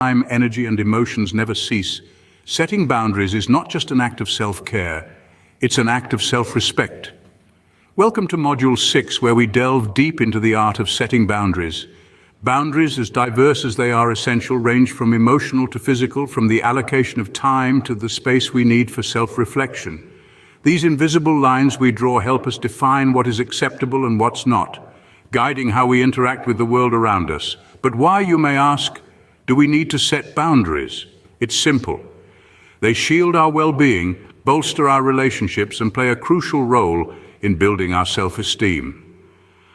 time, energy, and emotions never cease, setting boundaries is not just an act of self-care, it's an act of self-respect. Welcome to Module 6, where we delve deep into the art of setting boundaries. Boundaries, as diverse as they are essential, range from emotional to physical, from the allocation of time to the space we need for self-reflection. These invisible lines we draw help us define what is acceptable and what's not, guiding how we interact with the world around us. But why, you may ask, do we need to set boundaries? It's simple. They shield our well-being, bolster our relationships, and play a crucial role in building our self-esteem.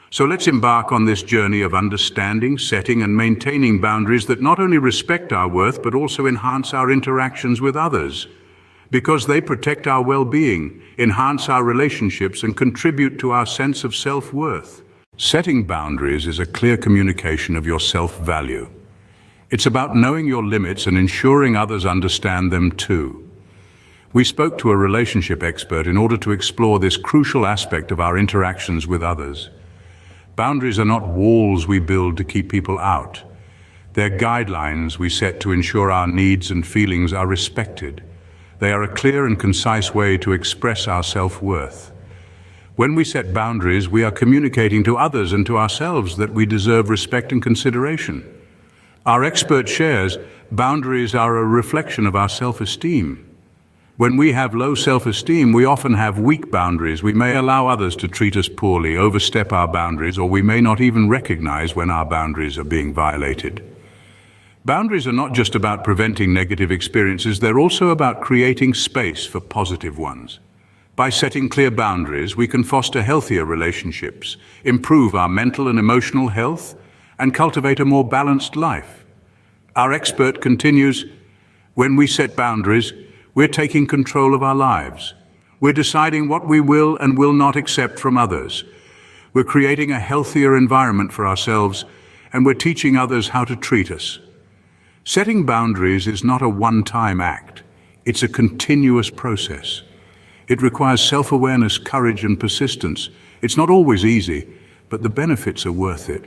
So let's embark on this journey of understanding, setting, and maintaining boundaries that not only respect our worth, but also enhance our interactions with others. Because they protect our well-being, enhance our relationships, and contribute to our sense of self-worth. Setting boundaries is a clear communication of your self-value. It's about knowing your limits and ensuring others understand them too. We spoke to a relationship expert in order to explore this crucial aspect of our interactions with others. Boundaries are not walls we build to keep people out. They're guidelines we set to ensure our needs and feelings are respected. They are a clear and concise way to express our self-worth. When we set boundaries, we are communicating to others and to ourselves that we deserve respect and consideration. Our expert shares, boundaries are a reflection of our self-esteem. When we have low self-esteem, we often have weak boundaries. We may allow others to treat us poorly, overstep our boundaries, or we may not even recognize when our boundaries are being violated. Boundaries are not just about preventing negative experiences, they're also about creating space for positive ones. By setting clear boundaries, we can foster healthier relationships, improve our mental and emotional health, and cultivate a more balanced life. Our expert continues, when we set boundaries, we're taking control of our lives. We're deciding what we will and will not accept from others. We're creating a healthier environment for ourselves, and we're teaching others how to treat us. Setting boundaries is not a one-time act. It's a continuous process. It requires self-awareness, courage, and persistence. It's not always easy, but the benefits are worth it.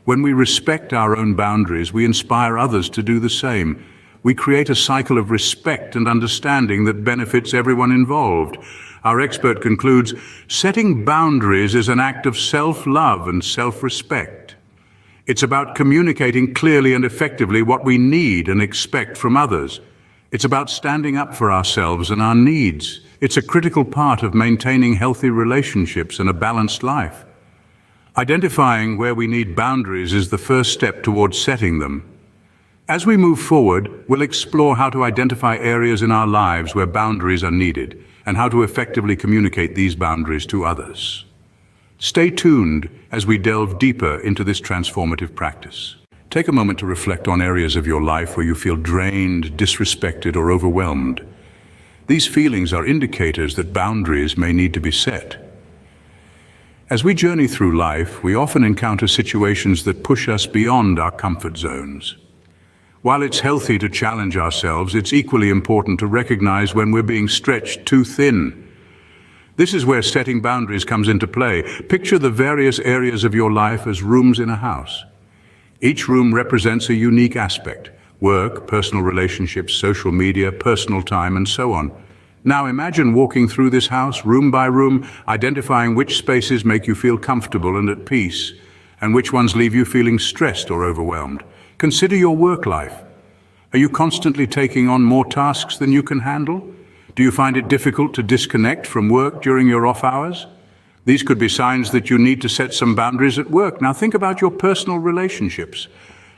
When we respect our own boundaries, we inspire others to do the same. We create a cycle of respect and understanding that benefits everyone involved. Our expert concludes, setting boundaries is an act of self-love and self-respect. It's about communicating clearly and effectively what we need and expect from others. It's about standing up for ourselves and our needs. It's a critical part of maintaining healthy relationships and a balanced life. Identifying where we need boundaries is the first step towards setting them. As we move forward, we'll explore how to identify areas in our lives where boundaries are needed and how to effectively communicate these boundaries to others. Stay tuned as we delve deeper into this transformative practice. Take a moment to reflect on areas of your life where you feel drained, disrespected, or overwhelmed. These feelings are indicators that boundaries may need to be set. As we journey through life, we often encounter situations that push us beyond our comfort zones. While it's healthy to challenge ourselves, it's equally important to recognize when we're being stretched too thin. This is where setting boundaries comes into play. Picture the various areas of your life as rooms in a house. Each room represents a unique aspect: work, personal relationships, social media, personal time, and so on. Now imagine walking through this house, room by room, identifying which spaces make you feel comfortable and at peace, and which ones leave you feeling stressed or overwhelmed. Consider your work life. Are you constantly taking on more tasks than you can handle? Do you find it difficult to disconnect from work during your off hours? These could be signs that you need to set some boundaries at work. Now think about your personal relationships.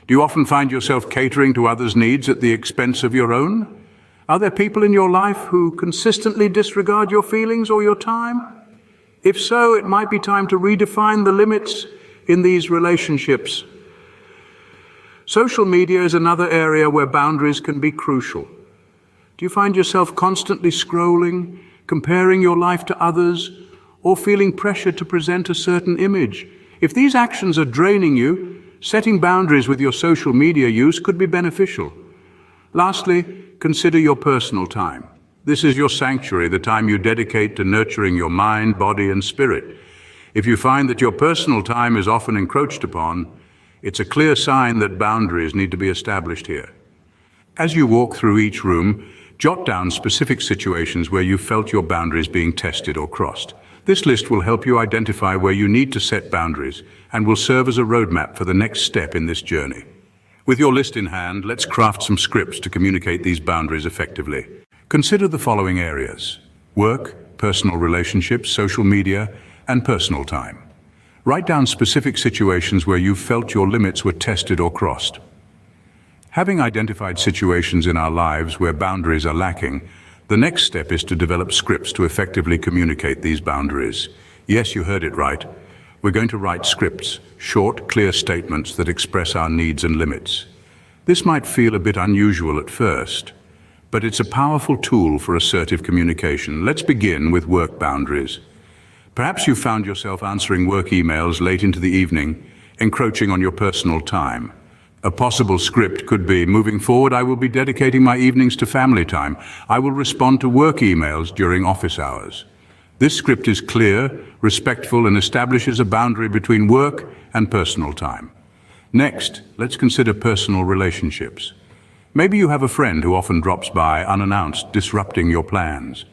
Do you often find yourself catering to others' needs at the expense of your own? Are there people in your life who consistently disregard your feelings or your time? If so, it might be time to redefine the limits in these relationships. Social media is another area where boundaries can be crucial. Do you find yourself constantly scrolling, comparing your life to others, or feeling pressure to present a certain image? If these actions are draining you, setting boundaries with your social media use could be beneficial. Lastly, consider your personal time. This is your sanctuary, the time you dedicate to nurturing your mind, body, and spirit. If you find that your personal time is often encroached upon, it's a clear sign that boundaries need to be established here. As you walk through each room, jot down specific situations where you felt your boundaries being tested or crossed. This list will help you identify where you need to set boundaries and will serve as a roadmap for the next step in this journey. With your list in hand, let's craft some scripts to communicate these boundaries effectively. Consider the following areas: work, personal relationships, social media, and personal time. Write down specific situations where you felt your limits were tested or crossed. Having identified situations in our lives where boundaries are lacking, the next step is to develop scripts to effectively communicate these boundaries. Yes, you heard it right. We're going to write scripts, short, clear statements that express our needs and limits. This might feel a bit unusual at first, but it's a powerful tool for assertive communication. Let's begin with work boundaries. Perhaps you found yourself answering work emails late into the evening, encroaching on your personal time. A possible script could be, moving forward, I will be dedicating my evenings to family time. I will respond to work emails during office hours. This script is clear, respectful, and establishes a boundary between work and personal time. Next, let's consider personal relationships. Maybe you have a friend who often drops by unannounced, disrupting your plans.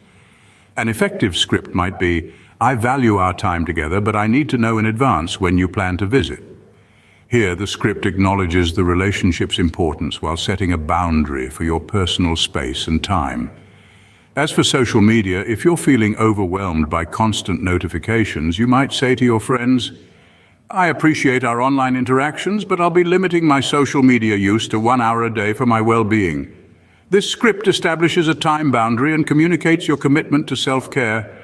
An effective script might be, I value our time together, but I need to know in advance when you plan to visit. Here, the script acknowledges the relationship's importance while setting a boundary for your personal space and time. As for social media, if you're feeling overwhelmed by constant notifications, you might say to your friends, I appreciate our online interactions, but I'll be limiting my social media use to 1 hour a day for my well-being. This script establishes a time boundary and communicates your commitment to self-care.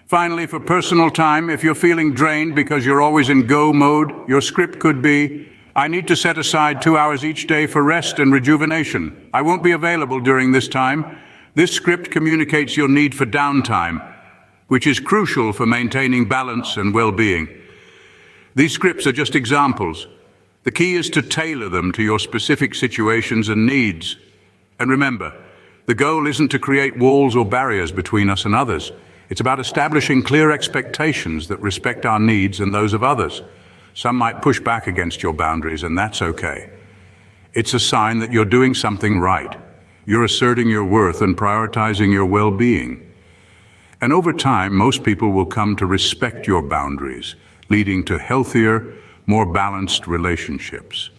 Finally, for personal time, if you're feeling drained because you're always in go mode, your script could be, I need to set aside 2 hours each day for rest and rejuvenation. I won't be available during this time. This script communicates your need for downtime, which is crucial for maintaining balance and well-being. These scripts are just examples. The key is to tailor them to your specific situations and needs. And remember, the goal isn't to create walls or barriers between us and others. It's about establishing clear expectations that respect our needs and those of others. Some might push back against your boundaries, and that's okay. It's a sign that you're doing something right. You're asserting your worth and prioritizing your well-being. And over time, most people will come to respect your boundaries, leading to healthier, more balanced relationships.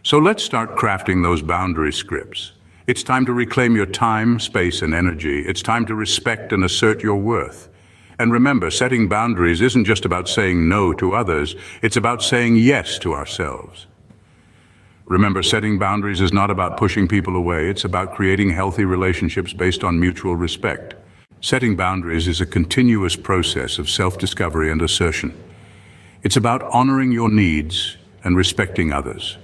So let's start crafting those boundary scripts. It's time to reclaim your time, space, and energy. It's time to respect and assert your worth. And remember, setting boundaries isn't just about saying no to others, it's about saying yes to ourselves. Remember, setting boundaries is not about pushing people away, it's about creating healthy relationships based on mutual respect. Setting boundaries is a continuous process of self-discovery and assertion. It's about honoring your needs and respecting others.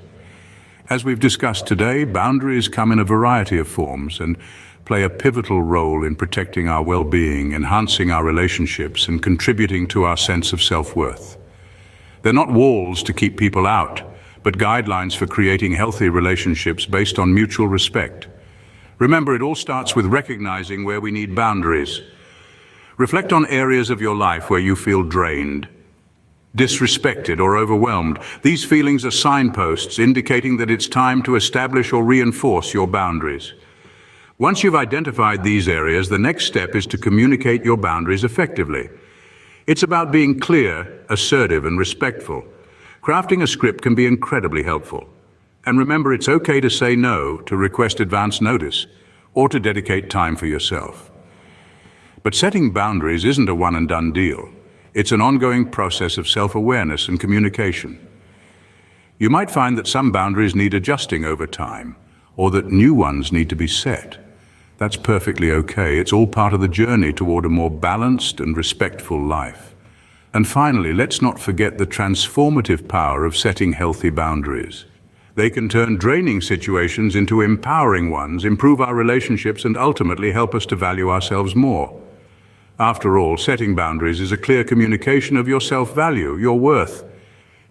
As we've discussed today, boundaries come in a variety of forms and play a pivotal role in protecting our well-being, enhancing our relationships, and contributing to our sense of self-worth. They're not walls to keep people out, but guidelines for creating healthy relationships based on mutual respect. Remember, it all starts with recognizing where we need boundaries. Reflect on areas of your life where you feel drained, disrespected, or overwhelmed. These feelings are signposts indicating that it's time to establish or reinforce your boundaries. Once you've identified these areas, the next step is to communicate your boundaries effectively. It's about being clear, assertive, and respectful. Crafting a script can be incredibly helpful. And remember, it's okay to say no, to request advance notice, or to dedicate time for yourself. But setting boundaries isn't a one-and-done deal. It's an ongoing process of self-awareness and communication. You might find that some boundaries need adjusting over time, or that new ones need to be set. That's perfectly okay. It's all part of the journey toward a more balanced and respectful life. And finally, let's not forget the transformative power of setting healthy boundaries. They can turn draining situations into empowering ones, improve our relationships, and ultimately help us to value ourselves more. After all, setting boundaries is a clear communication of your self-value, your worth.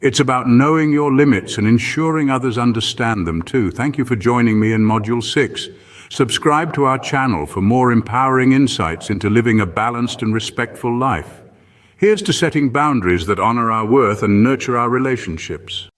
It's about knowing your limits and ensuring others understand them too. Thank you for joining me in Module 6. Subscribe to our channel for more empowering insights into living a balanced and respectful life. Here's to setting boundaries that honor our worth and nurture our relationships.